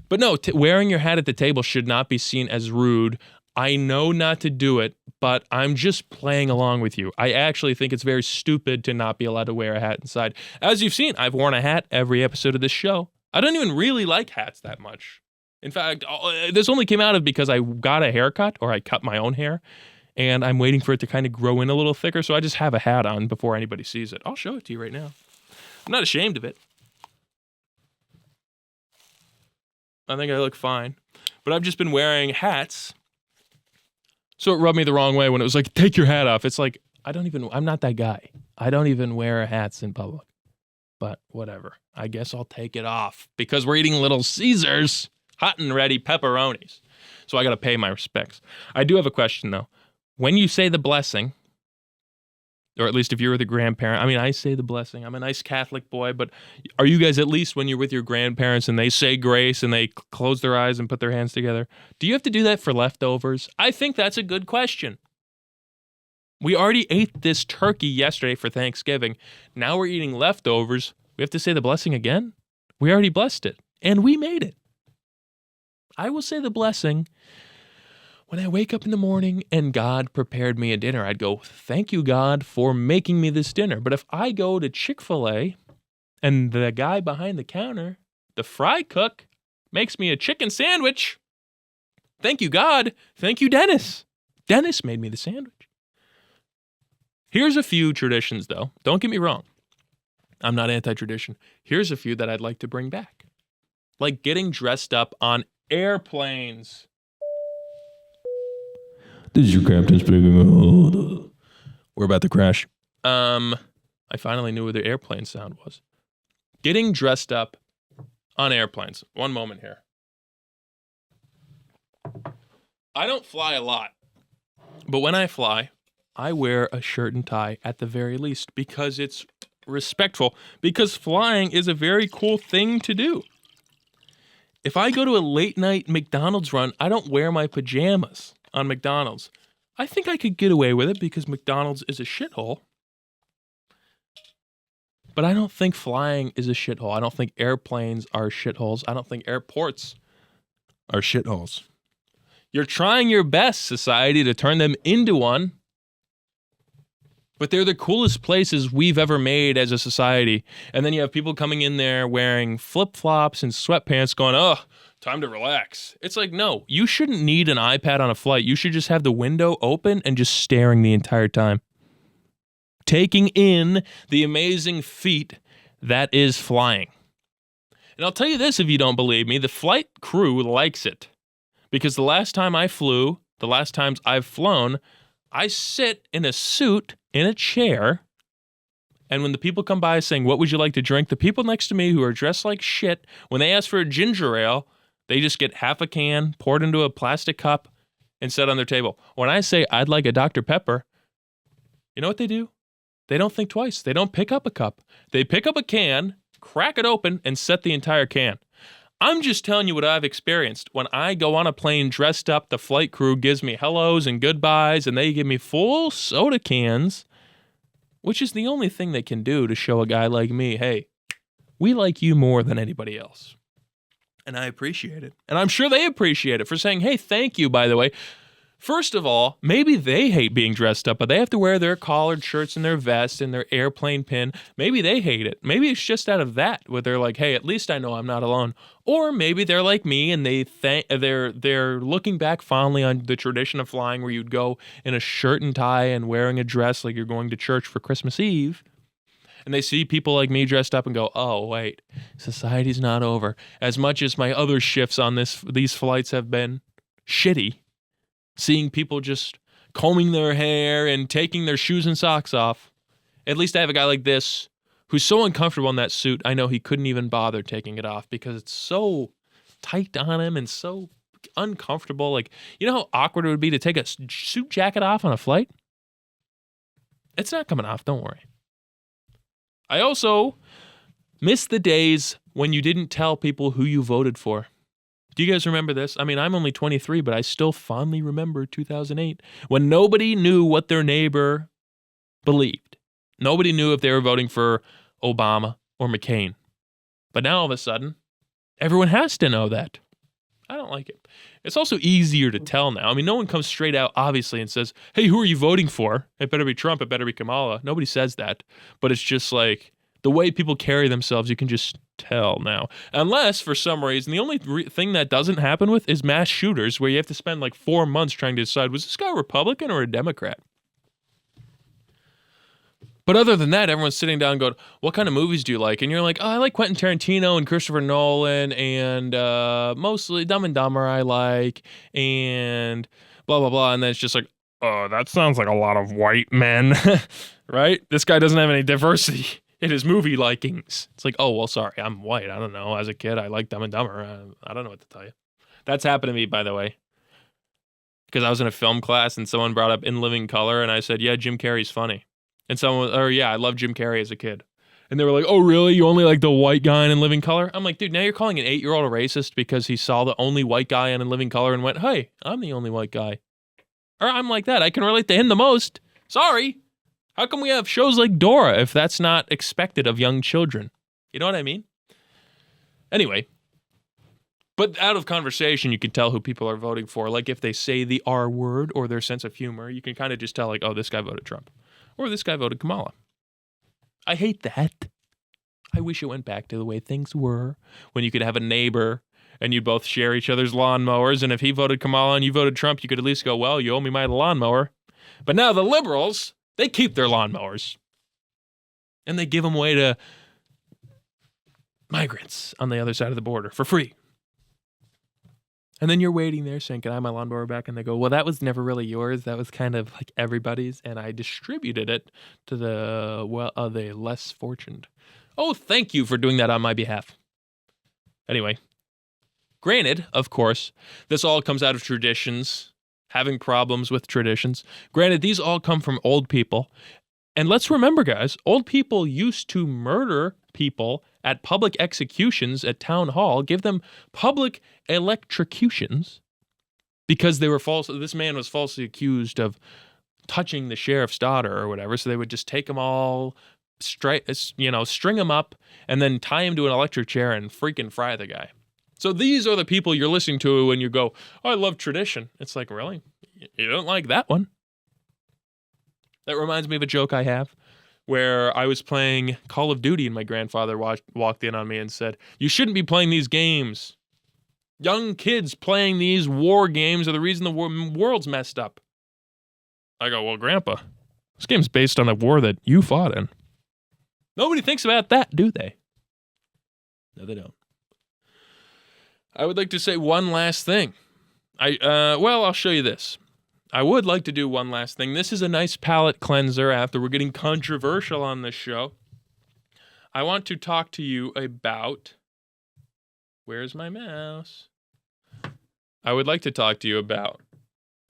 But no, wearing your hat at the table should not be seen as rude. I know not to do it, but I'm just playing along with you. I actually think it's very stupid to not be allowed to wear a hat inside. As you've seen, I've worn a hat every episode of this show. I don't even really like hats that much. In fact, this only came out of because I got a haircut, or I cut my own hair, and I'm waiting for it to kind of grow in a little thicker, so I just have a hat on before anybody sees it. I'll show it to you right now. I'm not ashamed of it. I think I look fine. But I've just been wearing hats. So it rubbed me the wrong way when it was like, take your hat off. It's like, I'm not that guy. I don't even wear hats in public. But whatever. I guess I'll take it off because we're eating Little Caesars, hot and ready pepperonis. So I got to pay my respects. I do have a question though. When you say the blessing, or at least if you're the grandparent, I mean, I say the blessing. I'm a nice Catholic boy, but are you guys, at least when you're with your grandparents and they say grace and they close their eyes and put their hands together, do you have to do that for leftovers? I think that's a good question. We already ate this turkey yesterday for Thanksgiving. Now we're eating leftovers. We have to say the blessing again? We already blessed it, and we made it. I will say the blessing when I wake up in the morning and God prepared me a dinner. I'd go, thank you, God, for making me this dinner. But if I go to Chick-fil-A and the guy behind the counter, the fry cook, makes me a chicken sandwich, thank you, God. Thank you, Dennis. Dennis made me the sandwich. Here's a few traditions, though. Don't get me wrong. I'm not anti-tradition. Here's a few that I'd like to bring back. Like getting dressed up on airplanes. This is your captain speaking. We're about to crash. I finally knew where the airplane sound was. Getting dressed up on airplanes. One moment here. I don't fly a lot, but when I fly, I wear a shirt and tie at the very least because it's respectful, because flying is a very cool thing to do. If I go to a late night McDonald's run, I don't wear my pajamas on McDonald's. I think I could get away with it because McDonald's is a shithole. But I don't think flying is a shithole. I don't think airplanes are shitholes. I don't think airports are shitholes. You're trying your best, society, to turn them into one. But they're the coolest places we've ever made as a society. And then you have people coming in there wearing flip-flops and sweatpants going, oh, time to relax. It's like, no, you shouldn't need an iPad on a flight. You should just have the window open and just staring the entire time. Taking in the amazing feat that is flying. And I'll tell you this if you don't believe me, the flight crew likes it. Because the last time I flew, the last times I've flown, I sit in a suit in a chair, and when the people come by saying, what would you like to drink? The people next to me who are dressed like shit, when they ask for a ginger ale, they just get half a can, poured into a plastic cup, and set on their table. When I say I'd like a Dr. Pepper, you know what they do? They don't think twice. They don't pick up a cup. They pick up a can, crack it open, and set the entire can. I'm just telling you what I've experienced. When I go on a plane dressed up, the flight crew gives me hellos and goodbyes, and they give me full soda cans, which is the only thing they can do to show a guy like me, hey, we like you more than anybody else. And I appreciate it. And I'm sure they appreciate it for saying, hey, thank you, by the way. First of all, maybe they hate being dressed up, but they have to wear their collared shirts and their vest and their airplane pin. Maybe they hate it. Maybe it's just out of that, where they're like, hey, at least I know I'm not alone. Or maybe they're like me and they're looking back fondly on the tradition of flying where you'd go in a shirt and tie and wearing a dress like you're going to church for Christmas Eve. And they see people like me dressed up and go, oh, wait, society's not over. As much as my other shifts on these flights have been shitty, seeing people just combing their hair and taking their shoes and socks off. At least I have a guy like this who's so uncomfortable in that suit, I know he couldn't even bother taking it off because it's so tight on him and so uncomfortable. Like, you know how awkward it would be to take a suit jacket off on a flight? It's not coming off, don't worry. I also miss the days when you didn't tell people who you voted for. Do you guys remember this? I mean, I'm only 23, but I still fondly remember 2008 when nobody knew what their neighbor believed. Nobody knew if they were voting for Obama or McCain. But now all of a sudden, everyone has to know that. I don't like it. It's also easier to tell now. I mean, no one comes straight out, obviously, and says, hey, who are you voting for? It better be Trump. It better be Kamala. Nobody says that. But it's just like the way people carry themselves, you can just tell now. Unless, for some reason, the only thing that doesn't happen with is mass shooters, where you have to spend like 4 months trying to decide, was this guy a Republican or a Democrat? But other than that, everyone's sitting down going, what kind of movies do you like? And you're like, oh, I like Quentin Tarantino and Christopher Nolan and mostly Dumb and Dumber I like and blah, blah, blah. And then it's just like, oh, that sounds like a lot of white men, right? This guy doesn't have any diversity in his movie likings. It's like, oh, well, sorry, I'm white. I don't know. As a kid, I liked Dumb and Dumber. I don't know what to tell you. That's happened to me, by the way. Because I was in a film class and someone brought up In Living Color and I said, yeah, Jim Carrey's funny. And someone, or yeah, I loved Jim Carrey as a kid. And they were like, oh, really? You only like the white guy in Living Color? I'm like, dude, now you're calling an 8-year-old a racist because he saw the only white guy in Living Color and went, hey, I'm the only white guy. Or I'm like that. I can relate to him the most. Sorry. How come we have shows like Dora if that's not expected of young children? You know what I mean? Anyway, but out of conversation, you can tell who people are voting for. Like if they say the R word or their sense of humor, you can kind of just tell like, oh, this guy voted Trump. Or this guy voted Kamala. I hate that. I wish it went back to the way things were when you could have a neighbor and you'd both share each other's lawnmowers. And if he voted Kamala and you voted Trump, you could at least go, well, you owe me my lawnmower. But now the liberals, they keep their lawnmowers. And they give them away to migrants on the other side of the border for free. And then you're waiting there saying, can I have my lawnmower back? And they go, well, that was never really yours. That was kind of like everybody's. And I distributed it to the less fortunate. Oh, thank you for doing that on my behalf. Anyway, granted, of course, this all comes out of traditions, having problems with traditions. Granted, these all come from old people. And let's remember, guys, old people used to murder people at public executions at town hall, give them public electrocutions because they were false. This man was falsely accused of touching the sheriff's daughter or whatever. So they would just take them all, string him up and then tie him to an electric chair and freaking fry the guy. So these are the people you're listening to when you go, oh, I love tradition. It's like, really? You don't like that one? That reminds me of a joke I have where I was playing Call of Duty and my grandfather walked in on me and said, you shouldn't be playing these games. Young kids playing these war games are the reason the world's messed up. I go, well, Grandpa, this game's based on a war that you fought in. Nobody thinks about that, do they? No, they don't. I would like to say one last thing. I'll show you this. I would like to do one last thing. This is a nice palate cleanser after we're getting controversial on this show. I want to talk to you about... Where's my mouse? I would like to talk to you about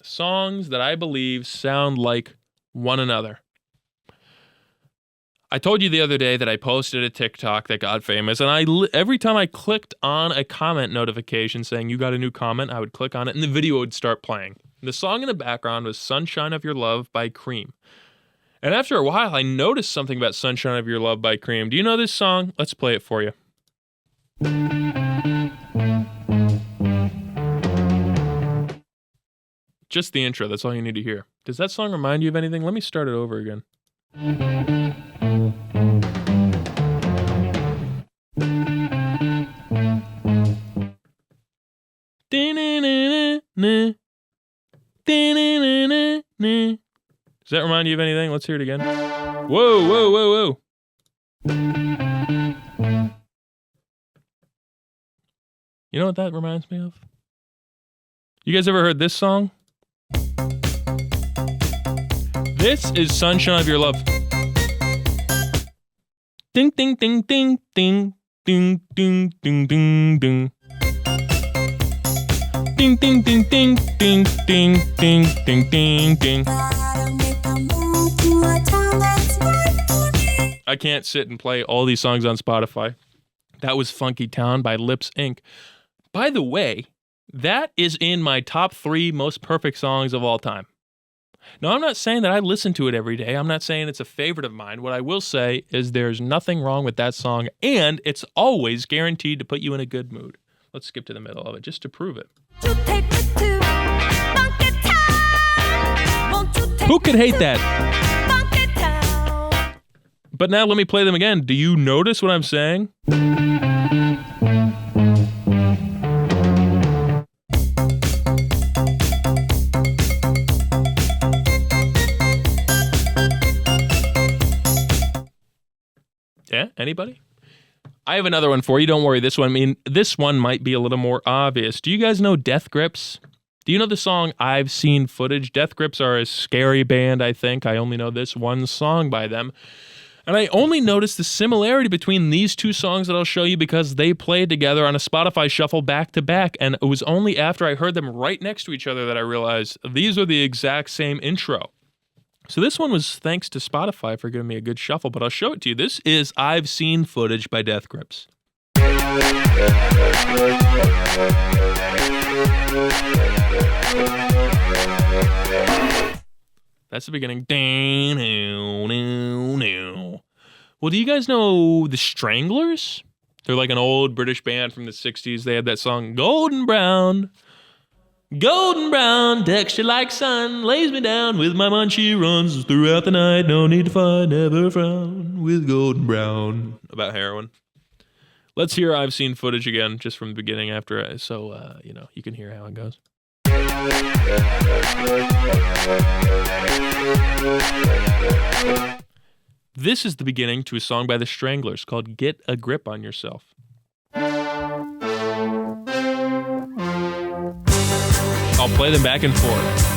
songs that I believe sound like one another. I told you the other day that I posted a TikTok that got famous, and every time I clicked on a comment notification saying you got a new comment, I would click on it, and the video would start playing. The song in the background was Sunshine of Your Love by Cream. And after a while, I noticed something about Sunshine of Your Love by Cream. Do you know this song? Let's play it for you. Just the intro, that's all you need to hear. Does that song remind you of anything? Let me start it over again. Does that remind you of anything? Let's hear it again. Whoa, whoa, whoa, whoa. You know what that reminds me of? You guys ever heard this song? This is Sunshine of Your Love. Ding, ding, ding, ding, ding, ding, ding, ding, ding, ding. Ding, ding, ding, ding, ding, ding, ding, ding, ding, ding. I can't sit and play all these songs on Spotify. That was Funky Town by Lips Inc. By the way, that is in my top 3 most perfect songs of all time. Now, I'm not saying that I listen to it every day. I'm not saying it's a favorite of mine. What I will say is there's nothing wrong with that song, and it's always guaranteed to put you in a good mood. Let's skip to the middle of it just to prove it. Who could hate that? But now let me play them again. Do you notice what I'm saying? Yeah, anybody? I have another one for you. Don't worry, this one might be a little more obvious. Do you guys know Death Grips? Do you know the song I've Seen Footage? Death Grips are a scary band, I think. I only know this one song by them. And I only noticed the similarity between these two songs that I'll show you because they played together on a Spotify shuffle back to back. And it was only after I heard them right next to each other that I realized these are the exact same intro. So this one was thanks to Spotify for giving me a good shuffle, but I'll show it to you. This is I've Seen Footage by Death Grips. That's the beginning. Well, do you guys know the Stranglers? They're like an old British band from the 60s. They had that song, Golden Brown. Golden brown, texture like sun, lays me down with my munchie runs throughout the night. No need to fight, never frown with golden brown. About heroin. Let's hear I've Seen footage again, just from the beginning after, so you can hear how it goes. This is the beginning to a song by the Stranglers called Get a Grip on Yourself. I'll play them back and forth.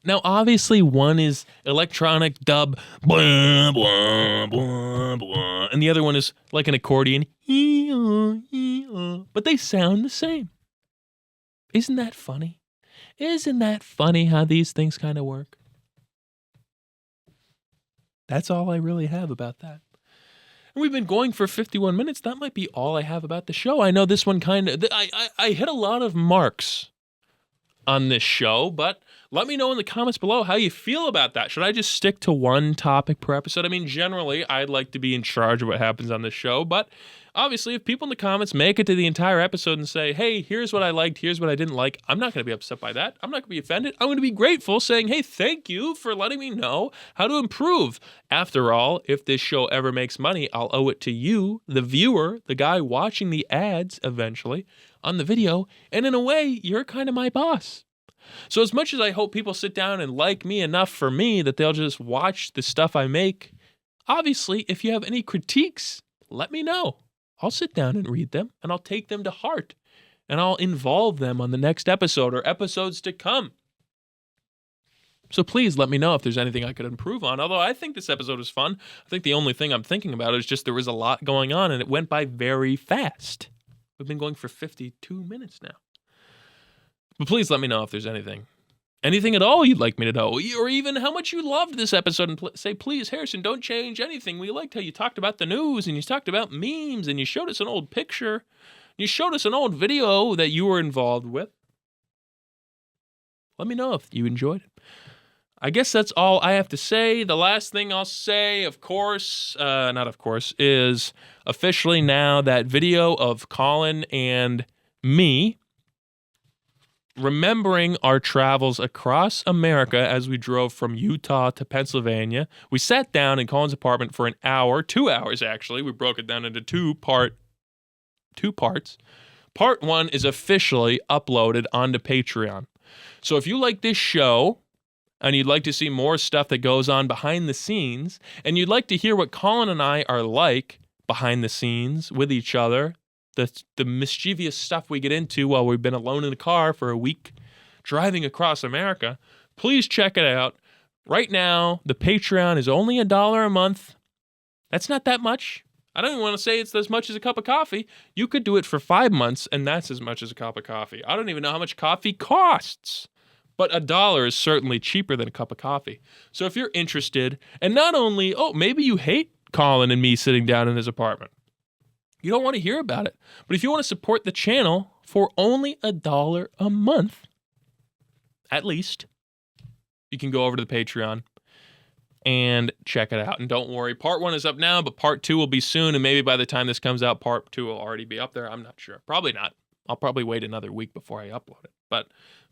Now, obviously, one is electronic dub, blah, blah, blah, blah, and the other one is like an accordion, but they sound the same. Isn't that funny? Isn't that funny how these things kind of work? That's all I really have about that. And we've been going for 51 minutes. That might be all I have about the show. I know this one kind of... I hit a lot of marks on this show, but let me know in the comments below how you feel about that. Should I just stick to one topic per episode? I mean, generally, I'd like to be in charge of what happens on this show, but obviously, if people in the comments make it to the entire episode and say, hey, here's what I liked, here's what I didn't like, I'm not going to be upset by that. I'm not going to be offended. I'm going to be grateful, saying, hey, thank you for letting me know how to improve. After all, if this show ever makes money, I'll owe it to you, the viewer, the guy watching the ads eventually on the video, and in a way, you're kind of my boss. So as much as I hope people sit down and like me enough for me that they'll just watch the stuff I make, obviously, if you have any critiques, let me know. I'll sit down and read them, and I'll take them to heart, and I'll involve them on the next episode or episodes to come. So please let me know if there's anything I could improve on. Although I think this episode was fun. I think the only thing I'm thinking about is just there was a lot going on, and it went by very fast. We've been going for 52 minutes now. But please let me know if there's anything at all you'd like me to know, or even how much you loved this episode, and say, please, Harrison, don't change anything. We liked how you talked about the news, and you talked about memes, and you showed us an old picture. You showed us an old video that you were involved with. Let me know if you enjoyed it. I guess that's all I have to say. The last thing I'll say, is officially now that video of Colin and me remembering our travels across America as we drove from Utah to Pennsylvania. We sat down in Colin's apartment for an hour, 2 hours actually. We broke it down into two parts. Part one is officially uploaded onto Patreon. So if you like this show and you'd like to see more stuff that goes on behind the scenes, and you'd like to hear what Colin and I are like behind the scenes with each other, the mischievous stuff we get into while we've been alone in the car for a week driving across America, please check it out. Right now, the Patreon is only $1 a month. That's not that much. I don't even want to say it's as much as a cup of coffee. You could do it for 5 months, and that's as much as a cup of coffee. I don't even know how much coffee costs. But $1 is certainly cheaper than a cup of coffee. So if you're interested, and not only, maybe you hate Colin and me sitting down in his apartment. You don't want to hear about it. But if you want to support the channel for only $1 a month, at least, you can go over to the Patreon and check it out. And don't worry, part one is up now, but part two will be soon. And maybe by the time this comes out, part two will already be up there. I'm not sure. Probably not. I'll probably wait another week before I upload it. But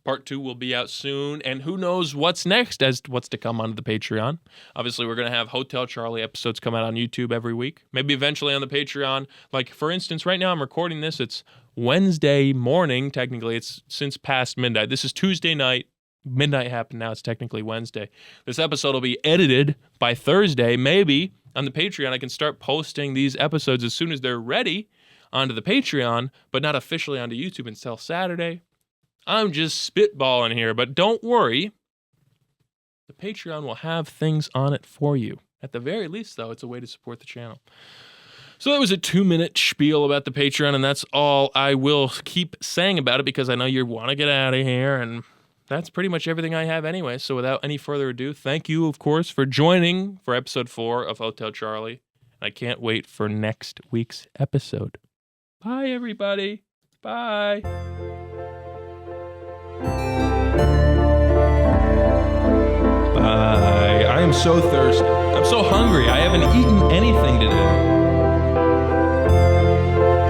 part two will be out soon. And who knows what's next as what's to come onto the Patreon. Obviously, we're going to have Hotel Charlie episodes come out on YouTube every week. Maybe eventually on the Patreon. Like, for instance, right now I'm recording this. It's Wednesday morning. Technically, it's since past midnight. This is Tuesday night. Midnight happened. Now it's technically Wednesday. This episode will be edited by Thursday. Maybe on the Patreon, I can start posting these episodes as soon as they're ready onto the Patreon, but not officially onto YouTube until Saturday. I'm just spitballing here, but don't worry. The Patreon will have things on it for you. At the very least, though, it's a way to support the channel. So that was a 2-minute spiel about the Patreon, and that's all I will keep saying about it because I know you want to get out of here, and that's pretty much everything I have anyway. So without any further ado, thank you, of course, for joining for episode 4 of Hotel Charlie. I can't wait for next week's episode. Bye, everybody. Bye. Bye. I am so thirsty. I'm so hungry. I haven't eaten anything today.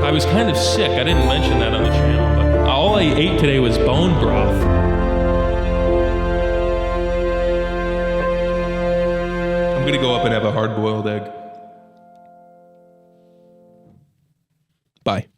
I was kind of sick. I didn't mention that on the channel, but all I ate today was bone broth. I'm gonna go up and have a hard-boiled egg. Bye.